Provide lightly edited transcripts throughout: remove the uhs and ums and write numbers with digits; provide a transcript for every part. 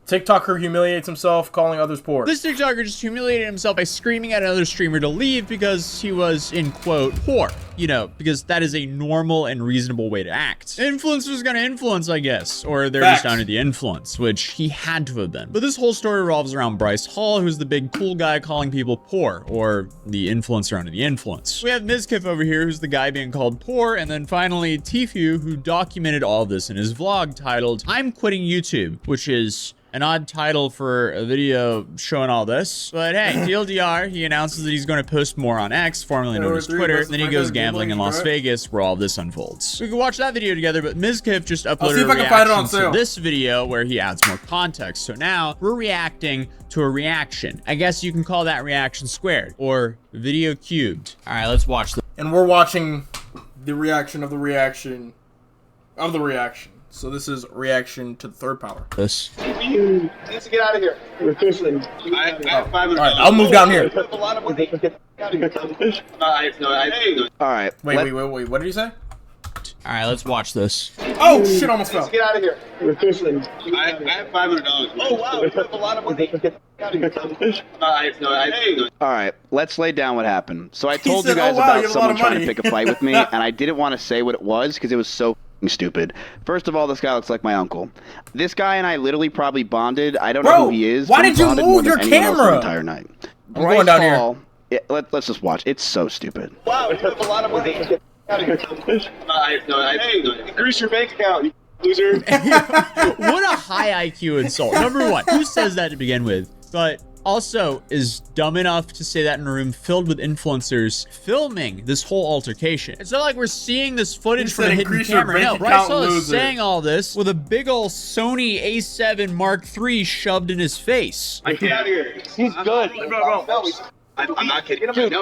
TikToker humiliates himself, calling others poor. This TikToker just humiliated himself by screaming at another streamer to leave because he was, in quote, poor. You know, because that is a normal and reasonable way to act. Influencer's gonna influence, I guess. Or they're just under the influence, which he had to have been. But this whole story revolves around Bryce Hall, who's the big cool guy calling people poor, or the influencer under the influence. We have Mizkif over here, who's the guy being called poor, and then finally Tfue, who documented all of this in his vlog titled, "I'm Quitting YouTube," which is an odd title for a video showing all this. But hey, TLDR, he announces that he's going to post more on X, formerly known as Twitter. Then he goes gambling in Las Vegas, where all this unfolds. We can watch that video together, but Mizkif just uploaded a reaction to this video where he adds more context. So now we're reacting to a reaction. I guess you can call that reaction squared or video cubed. All right, let's watch this. And we're watching the reaction of the reaction of the reaction. So this is reaction to the third power. This. You need to get out of here. We're officially. I have $500. Alright, I'll move down here. A lot of money. All right. Wait. What did you say? All right, let's watch this. Oh shit! Almost fell. Get out of here. We're officially. I have $500. Oh wow! You have a lot of money. All right, let's lay down what happened. So I told you guys about someone trying to pick a fight with me, and I didn't want to say what it was because it was so stupid. First of all, this guy looks like my uncle. This guy and I literally probably bonded. I don't know who he is. Why did you move your camera? The entire night. I'm going down Hall, here. Let's just watch. It's so stupid. Wow, you have a lot of money. Increase your bank account, you loser. What a high IQ insult. Number one, who says that to begin with? But also is dumb enough to say that in a room filled with influencers filming this whole altercation. It's not like we're seeing this footage from a hidden camera. No, Bryce Hall is saying all this with a big ol' Sony A7 Mark III shoved in his face. Get out of here. He's good. No, I'm not kidding. Dude,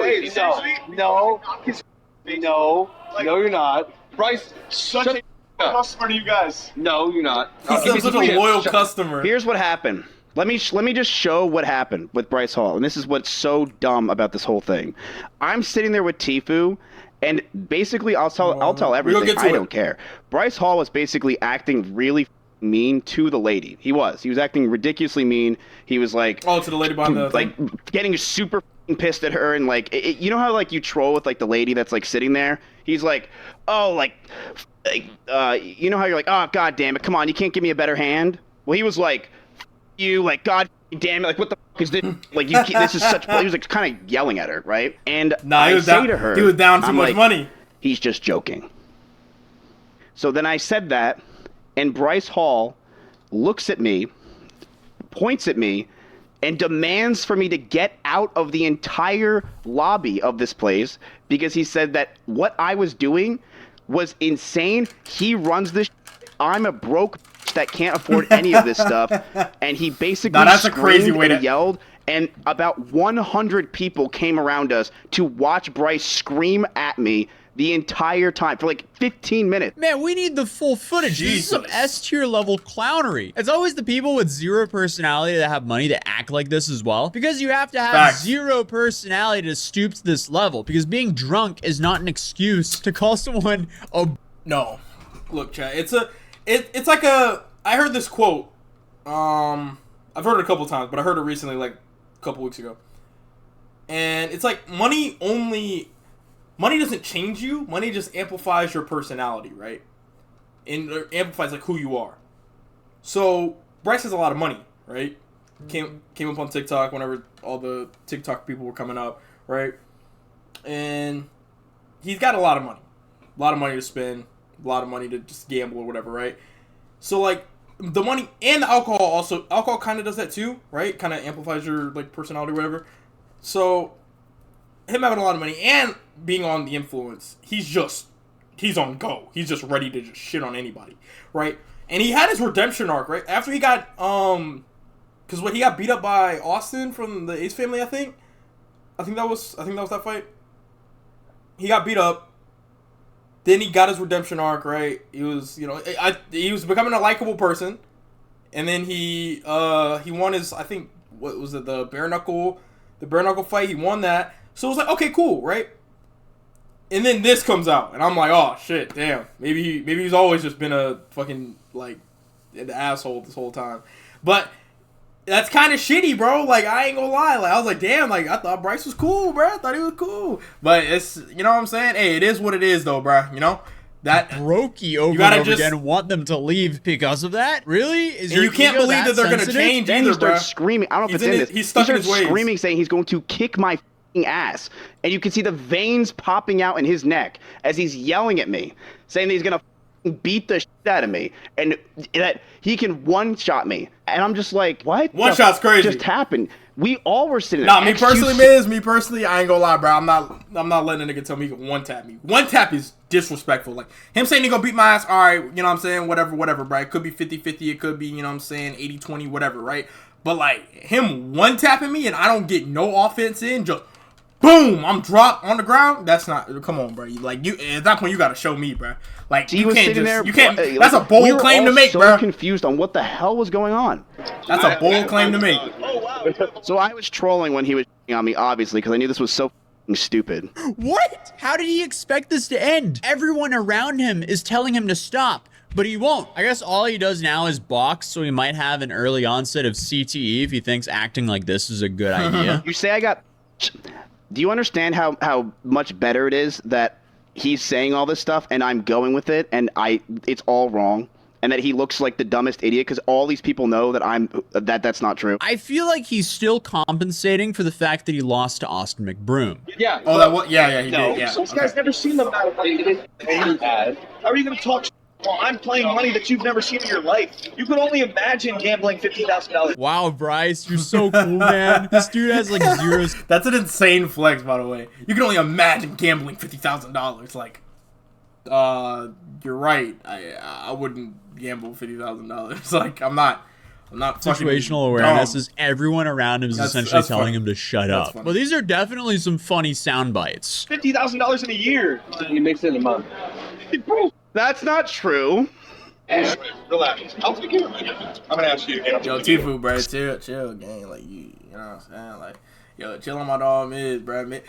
no, you're not. Bryce, such a customer to you guys. No, you're not. He's such a loyal customer. Here's what happened. Let me just show what happened with Bryce Hall, and this is what's so dumb about this whole thing. I'm sitting there with Tfue, and basically I'll tell everything. I don't care. Bryce Hall was basically acting really mean to the lady. He was acting ridiculously mean. He was like, to the lady behind the getting super pissed at her, and like you know how like you troll with like the lady that's like sitting there. He's like, oh, you know how you're like, oh god damn it, come on, you can't give me a better hand. Well, he was like, you, like, god damn it, like what the fuck is this? Like this is such. He was like kind of yelling at her, right? And I say to her, he was down too much money. He's just joking. So then I said that, and Bryce Hall looks at me, points at me, and demands for me to get out of the entire lobby of this place because he said that what I was doing was insane. He runs this. I'm a broke that can't afford any of this stuff, and he basically yelled, and about 100 people came around us to watch Bryce scream at me the entire time for like 15 minutes. Man, we need the full footage. Jesus. This is some S-tier level clownery. It's always the people with zero personality that have money to act like this as well. Because you have to have zero personality to stoop to this level. Because being drunk is not an excuse to call someone a... No. Look, chat, it's like a... I heard this quote. I've heard it a couple times, but I heard it recently, like a couple weeks ago. And it's like money doesn't change you. Money just amplifies your personality, right? And it amplifies like who you are. So Bryce has a lot of money, right? Came up on TikTok whenever all the TikTok people were coming up, right? And he's got a lot of money to spend, a lot of money to just gamble or whatever, right? So like the money and the alcohol kind of does that too, right? Kind of amplifies your like personality or whatever. So him having a lot of money and being on the influence, he's on go. He's just ready to just shit on anybody, right? And he had his redemption arc, right? After he got because he got beat up by Austin from the Ace family, I think that was that fight. He got beat up. Then he got his redemption arc, right? He was, he was becoming a likable person, and then he won his, I think, what was it, the bare knuckle fight? He won that, so it was like, okay, cool, right? And then this comes out, and I'm like, oh shit, damn, maybe he's always just been a fucking like an asshole this whole time. But that's kind of shitty, bro. Like, I ain't gonna lie. Like, I was like, damn, like, I thought Bryce was cool, bro. I thought he was cool. But it's, you know what I'm saying? Hey, it is what it is, though, bro. You know? That Brokey over and over again want them to leave because of that? Really? Is you can't believe that they're going to change then either, he starts bro. Screaming. I don't know if it's in this. He's stuck in his ways. Screaming, saying he's going to kick my ass. And you can see the veins popping out in his neck as he's yelling at me, saying that he's going to beat the shit out of me and that he can one-shot me. And I'm just like, what? One shot's crazy. Just happened. We all were sitting there. Nah, me personally, Miz, I ain't gonna lie, bro. I'm not letting a nigga tell me he can one-tap me. One-tap is disrespectful. Like, him saying he gonna beat my ass, alright, you know what I'm saying? Whatever, bro. It could be 50-50, it could be, you know what I'm saying, 80-20, whatever, right? But, like, him one-tapping me and I don't get no offense in, just boom, I'm dropped on the ground. That's not, come on, bro. Like, you, at that point, you gotta show me, bro. Like, he was sitting there. That's a bold claim to make, so bro. We were confused on what the hell was going on. That's a bold claim to make. Oh, wow. So I was trolling when he was on me, obviously, because I knew this was so stupid. What? How did he expect this to end? Everyone around him is telling him to stop, but he won't. I guess all he does now is box, so he might have an early onset of CTE if he thinks acting like this is a good idea. You say I got... Do you understand how much better it is that he's saying all this stuff and I'm going with it and it's all wrong? And that he looks like the dumbest idiot because all these people know that that's not true. I feel like he's still compensating for the fact that he lost to Austin McBroom. Yeah. Oh, that was, yeah, he did, yeah. This guy's never seen them that way. How are you going to talk while I'm playing money that you've never seen in your life? You could only imagine gambling $50,000. Wow, Bryce, you're so cool, man. This dude has like zeros. That's an insane flex, by the way. You can only imagine gambling $50,000. Like, you're right. I wouldn't gamble $50,000. Like, I'm not Situational awareness is everyone around him is essentially telling him to shut up. funny. Well, these are definitely some funny sound bites. $50,000 in a year. You mix it in a month. That's not true. Relax. I'll take care of it. I'm gonna ask you again. Yo, Tifu, bro, chill, gang. Like, you know what I'm saying? Like, yo, chill on my dog Miz, bro.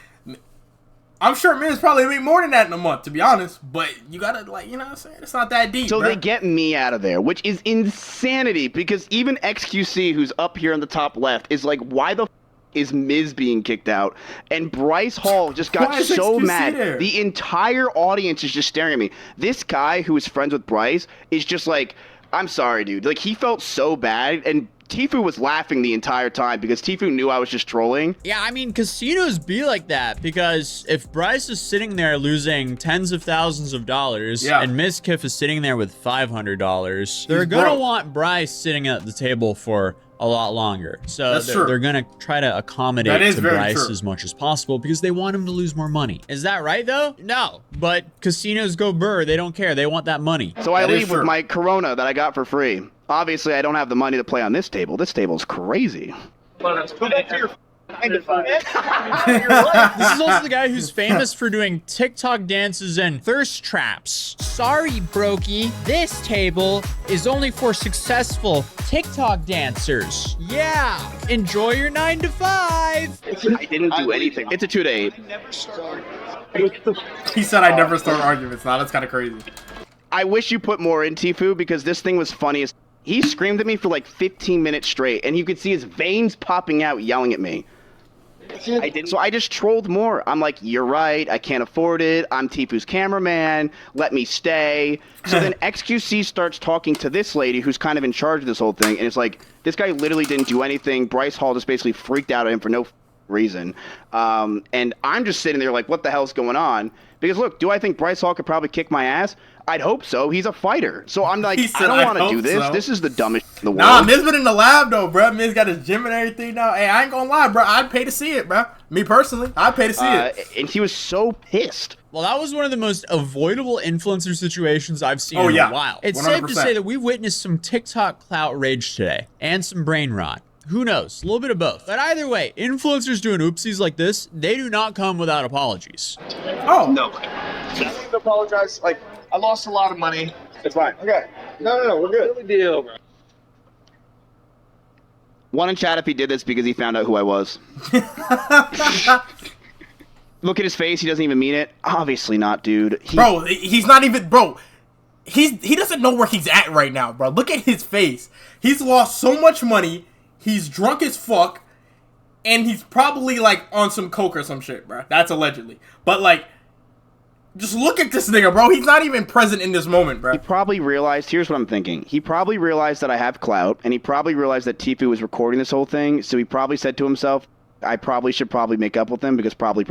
I'm sure Miz probably make more than that in a month, to be honest. But you gotta, like, you know what I'm saying? It's not that deep, So bro. they get me out of there, which is insanity because even XQC, who's up here in the top left, is like, why the f is Miz being kicked out? And Bryce Hall just got Why is so XQC mad. there? The entire audience is just staring at me. This guy who is friends with Bryce is just like, I'm sorry, dude. Like, he felt so bad, and Tifu was laughing the entire time because Tifu knew I was just trolling. Yeah, I mean, casinos be like that because if Bryce is sitting there losing tens of thousands of dollars and Mizkif is sitting there with $500, they're going to want Bryce sitting at the table for a lot longer. So they're going to try to accommodate to Bryce as much as possible because they want him to lose more money. Is that right, though? No. But casinos go burr. They don't care. They want that money. So I leave with my Corona that I got for free. Obviously, I don't have the money to play on this table. This table's crazy. Go back to your 9 to 5. This is also the guy who's famous for doing TikTok dances and thirst traps. Sorry, Brokey. This table is only for successful TikTok dancers. Yeah. Enjoy your 9 to 5. I didn't do anything. It's a 2 to 8. He said I never start arguments. Now that's kind of crazy. I wish you put more in, Tifu, because this thing was funny as... He screamed at me for like 15 minutes straight, and you could see his veins popping out yelling at me. I didn't. So I just trolled more. I'm like, you're right. I can't afford it. I'm Tifu's cameraman. Let me stay. So then XQC starts talking to this lady who's kind of in charge of this whole thing. And it's like, this guy literally didn't do anything. Bryce Hall just basically freaked out at him for no reason. And I'm just sitting there like, what the hell's going on? Because look, do I think Bryce Hall could probably kick my ass? I'd hope so. He's a fighter. So I'm like, I don't want to do this. So. This is the dumbest in the world. Nah, Miz been in the lab, though, bro. Miz got his gym and everything now. Hey, I ain't gonna lie, bro. I'd pay to see it, bro. Me personally, I'd pay to see it. And he was so pissed. Well, that was one of the most avoidable influencer situations I've seen in a while. It's 100%. Safe to say that we witnessed some TikTok clout rage today and some brain rot. Who knows? A little bit of both. But either way, influencers doing oopsies like this, they do not come without apologies. Oh. No. I don't need to apologize. Like, I lost a lot of money. It's fine. Okay. No, we're good. Big deal, bro. One in chat if he did this because he found out who I was. Look at his face. He doesn't even mean it. Obviously not, dude. Bro, he's not even... Bro, he doesn't know where he's at right now, bro. Look at his face. He's lost so much money. He's drunk as fuck, and he's probably, like, on some coke or some shit, bro. That's allegedly. But, like, just look at this nigga, bro. He's not even present in this moment, bro. He probably realized, here's what I'm thinking. He probably realized that I have clout, and he probably realized that Tfue was recording this whole thing, so he probably said to himself, I probably should make up with him because probably.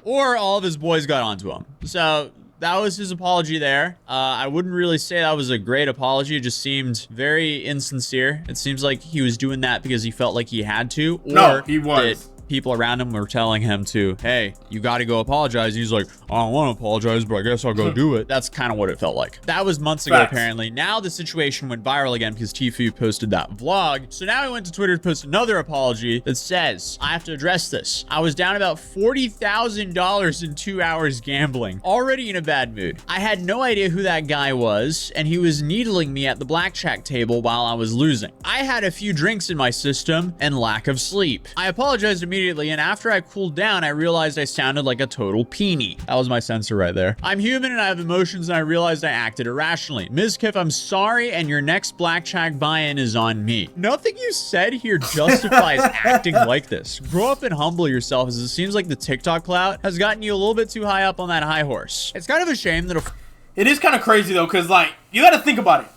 Or all of his boys got onto him. So that was his apology there. I wouldn't really say that was a great apology. It just seemed very insincere. It seems like he was doing that because he felt like he had to. Or no, he was. People around him were telling him to, hey, you got to go apologize. He's like, I don't want to apologize, but I guess I'll go do it. That's kind of what it felt like. That was months ago, apparently. Now the situation went viral again because Tfue posted that vlog. So now he went to Twitter to post another apology that says, I have to address this. I was down about $40,000 in 2 hours gambling, already in a bad mood. I had no idea who that guy was, and he was needling me at the blackjack table while I was losing. I had a few drinks in my system and lack of sleep. I apologized immediately, and after I cooled down, I realized I sounded like a total peenie. That was my censor right there. I'm human and I have emotions, and I realized I acted irrationally. Mizkif, I'm sorry, and your next blackjack buy-in is on me. Nothing you said here justifies acting like this. Grow up and humble yourself, as it seems like the TikTok clout has gotten you a little bit too high up on that high horse. It's kind of a shame that It is kind of crazy, though, because, like, you got to think about it.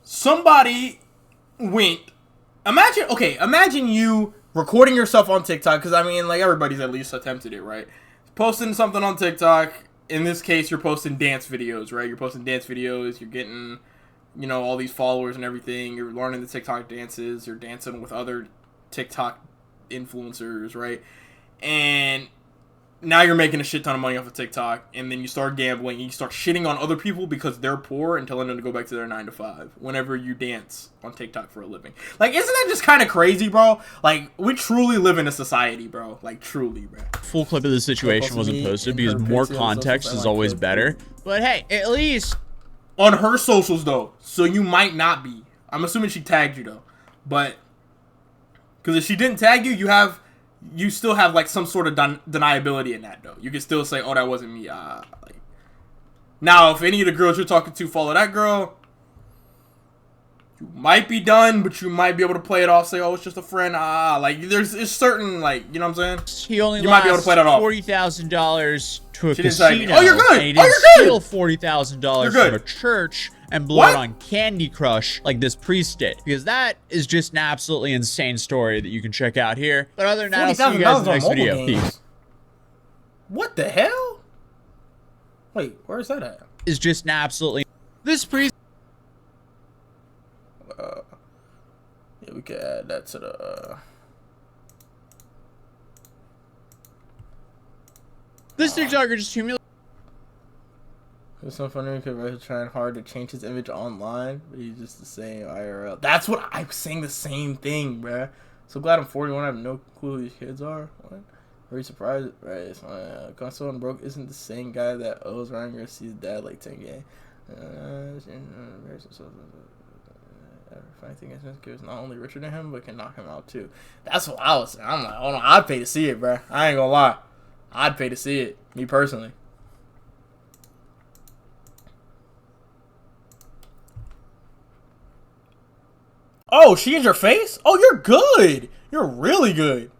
Somebody went... Imagine you recording yourself on TikTok, because, I mean, like, everybody's at least attempted it, right? Posting something on TikTok. In this case, you're posting dance videos, right? You're posting dance videos. You're getting, you know, all these followers and everything. You're learning the TikTok dances. You're dancing with other TikTok influencers, right? And now you're making a shit ton of money off of TikTok, and then you start gambling, and you start shitting on other people because they're poor and telling them to go back to their 9 to 5 whenever you dance on TikTok for a living. Like, isn't that just kind of crazy, bro? Like, we truly live in a society, bro. Like, truly, bro. Full clip of the situation wasn't posted because more context is always better. But hey, at least on her socials, though, so you might not be. I'm assuming she tagged you, though. But, because if she didn't tag you, you still have, like, some sort of deniability in that, though. You can still say, oh, that wasn't me. Like, now, if any of the girls you're talking to follow that girl, you might be done, but you might be able to play it off, say, oh, it's just a friend. Like, it's certain, like, you know what I'm saying? He only you might be able to play that off. $40,000 to a she casino. Oh, you're good. And he didn't steal $40,000 from a church and blow it on Candy Crush like this priest did. Because that is just an absolutely insane story that you can check out here. But other than that, I'll see you guys in the next video. Peace. What the hell? Wait, where's that at? Is just an absolutely... This priest... Yeah, we could add that to the... This TikToker just humiliated... It's so funny because Bryce trying hard to change his image online, but he's just the same IRL. That's what I was saying, the same thing, bruh. So glad I'm 41. I have no clue who these kids are. What? Are you surprised? Right, it's my console and broke isn't the same guy that owes Ryan Garcia's dad like 10K. Funny thing is, Mizkif is not only richer than him, but can knock him out too. That's what I was saying. I'm like, hold on, I'd pay to see it, bruh. I ain't gonna lie. I'd pay to see it, me personally. Oh, she is your face? Oh, you're good. You're really good.